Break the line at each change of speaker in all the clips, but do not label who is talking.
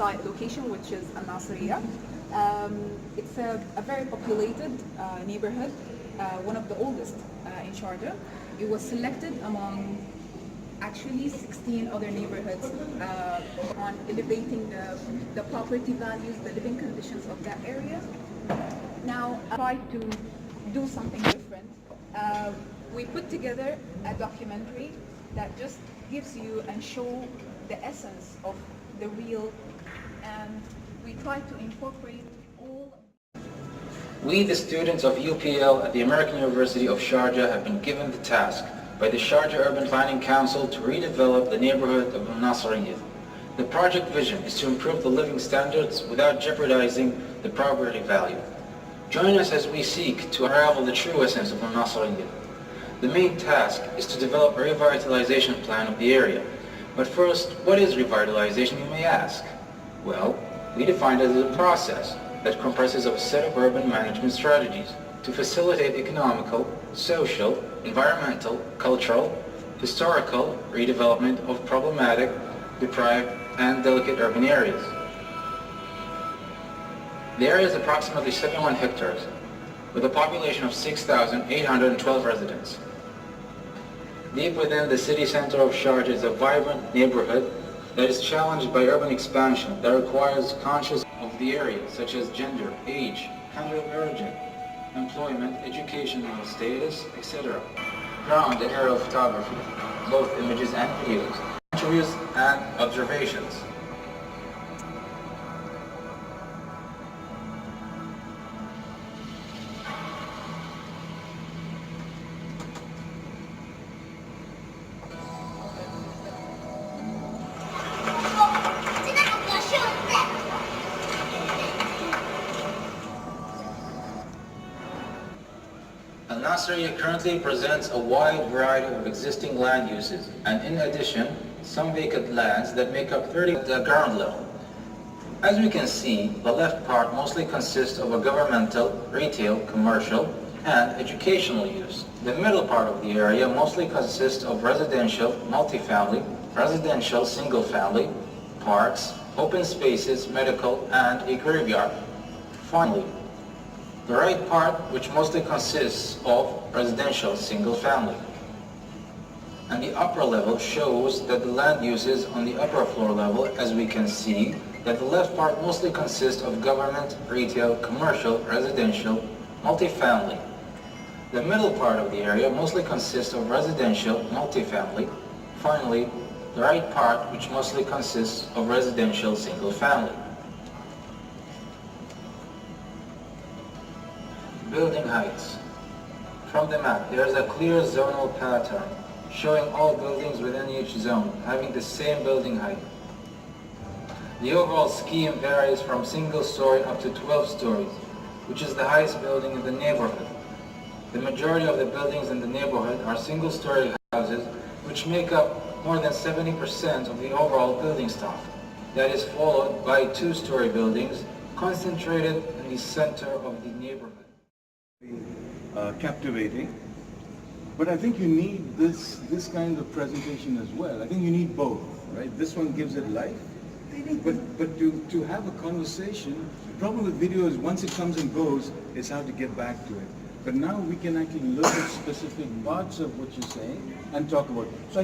site location, which is AlNaseria. It's a very populated neighborhood, one of the oldest in Sharjah. It was selected among actually 16 other neighborhoods on elevating the property values, the living conditions of that area. Now, I tried to do something different. We put together a documentary that just gives you and show the essence of the real, and we try to incorporate all.
We, the students of UPL at the American University of Sharjah, have been given the task by the Sharjah Urban Planning Council to redevelop the neighborhood of AlNaseria. The project vision is to improve the living standards without jeopardizing the property value. Join us as we seek to unravel the true essence of AlNaseria. The main task is to develop a revitalization plan of the area. But first, what is revitalization, you may ask? Well, we define it as a process that comprises of a set of urban management strategies to facilitate economical, social, environmental, cultural, historical redevelopment of problematic, deprived, and delicate urban areas. The area is approximately 71 hectares, with a population of 6,812 residents. Deep within the city center of Sharjah is a vibrant neighborhood that is challenged by urban expansion that requires conscious of the area, such as gender, age, country of origin, employment, educational status, etc. Ground and aerial photography, both images and videos, interviews and observations. AlNaseria currently presents a wide variety of existing land uses, and in addition, some vacant lands that make up 30% at the ground level. As we can see, the left part mostly consists of a governmental, retail, commercial, and educational use. The middle part of the area mostly consists of residential, multifamily, residential, single-family, parks, open spaces, medical, and a graveyard. Finally, the right part, which mostly consists of residential single-family. And the upper level shows that the land uses on the upper floor level, as we can see, that the left part mostly consists of government, retail, commercial, residential, multifamily. The middle part of the area mostly consists of residential, multifamily. Finally, the right part, which mostly consists of residential single-family. Building heights. From the map, there is a clear zonal pattern showing all buildings within each zone having the same building height. The overall scheme varies from single story up to 12 stories, which is the highest building in the neighborhood. The majority of the buildings in the neighborhood are single story houses, which make up more than 70% of the overall building stock. That is followed by two-story buildings concentrated in the center of the neighborhood.
Captivating, but I think you need this kind of presentation as well. I think you need both, right? This one gives it life, but to have a conversation, the problem with video is once it comes and goes, it's hard to get back to it. But now we can actually look at specific parts of what you're saying and talk about it. So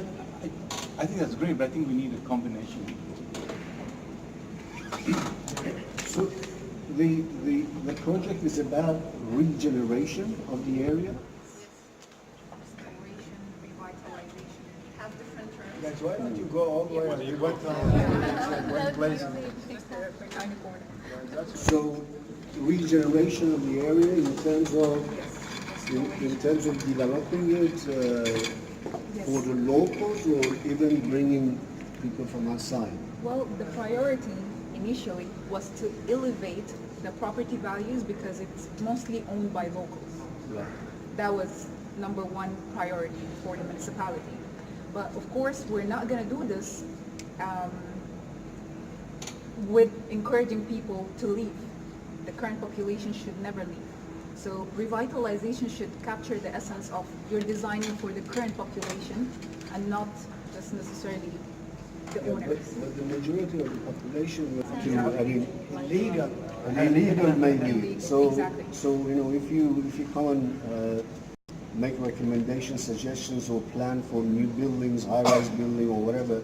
I think that's great, but I think we need a combination.
So the project is about regeneration of the area?
Restoration, revitalization, we have different terms.
Guys, why don't you go all the way up to one place? So regeneration of the area in terms of developing it for the locals, or even bringing people from outside?
Well, the priority initially was to elevate the property values because it's mostly owned by locals.
Right.
That was number one priority for the municipality. But of course, we're not going to do this with encouraging people to leave. The current population should never leave. So revitalization should capture the essence of you're designing for the current population and not just necessarily the owners.
But the majority of the population will to, I mean,
Legal.
illegal maybe.
Illegal,
So,
exactly.
so if you come and make recommendations, suggestions, or plan for new buildings, high-rise building or whatever,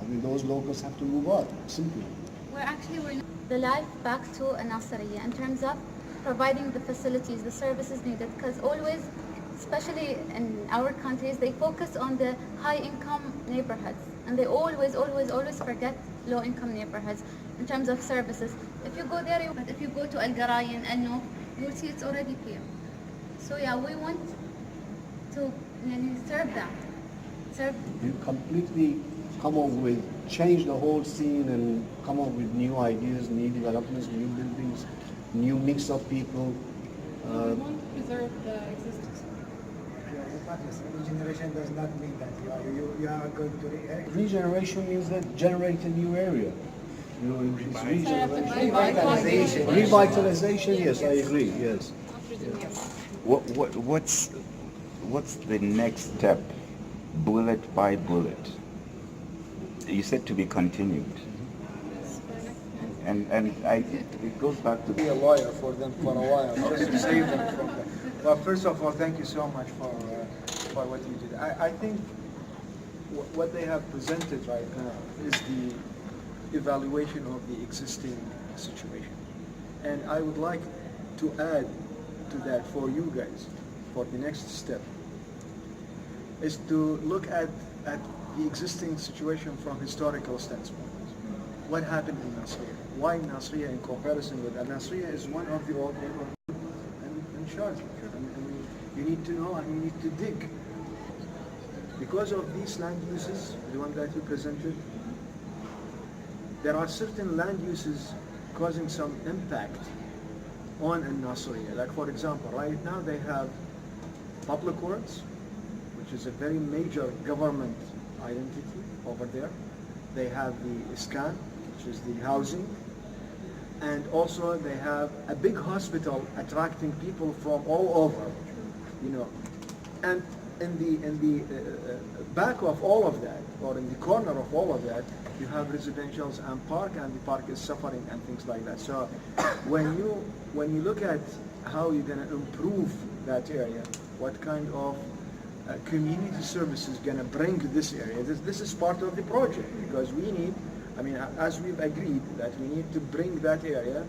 I mean, those locals have to move on, simply.
We're the life back to AlNaseria in terms of providing the facilities, the services needed, because always, especially in our countries, they focus on the high-income neighborhoods, and they always forget low-income neighborhoods in terms of services. If you go there, but if you go to Al Garayan, Al Noof, you will see it's already clear. So yeah, we want to serve them.
You completely come up with, change the whole scene and come up with new ideas, new developments, new buildings, new mix of people.
We want to preserve the existing.
Regeneration does not mean that you are going to
Regeneration means that generate a new area. You know, it's regeneration.
revitalization.
Revitalization, yes, I agree, yes.
What's the next step, bullet by bullet? You said to be continued. And it goes back to
Be a lawyer for them for a while, just to save them from that. Well, first of all, thank you so much for what you did. I think what they have presented right now is the evaluation of the existing situation. And I would like to add to that for you guys, for the next step, is to look at the existing situation from historical standpoint. What happened in Nasriya? Why Nasriya in comparison with Nasriya is one of the old neighborhoods in Sharjah. And you need to know and you need to dig. Because of these land uses, the one that you presented, there are certain land uses causing some impact on Nasriya. Like for example, right now they have public works, which is a very major government identity over there. They have the ISKAN, which is the housing, and also they have a big hospital attracting people from all over, you know. And in the back of all of that, or in the corner of all of that, you have residentials and park, and the park is suffering and things like that. So when you look at how you're going to improve that area, what kind of community services going to bring to this area, this is part of the project, because we need, I mean, as we've agreed that we need to bring that area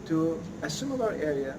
to a similar area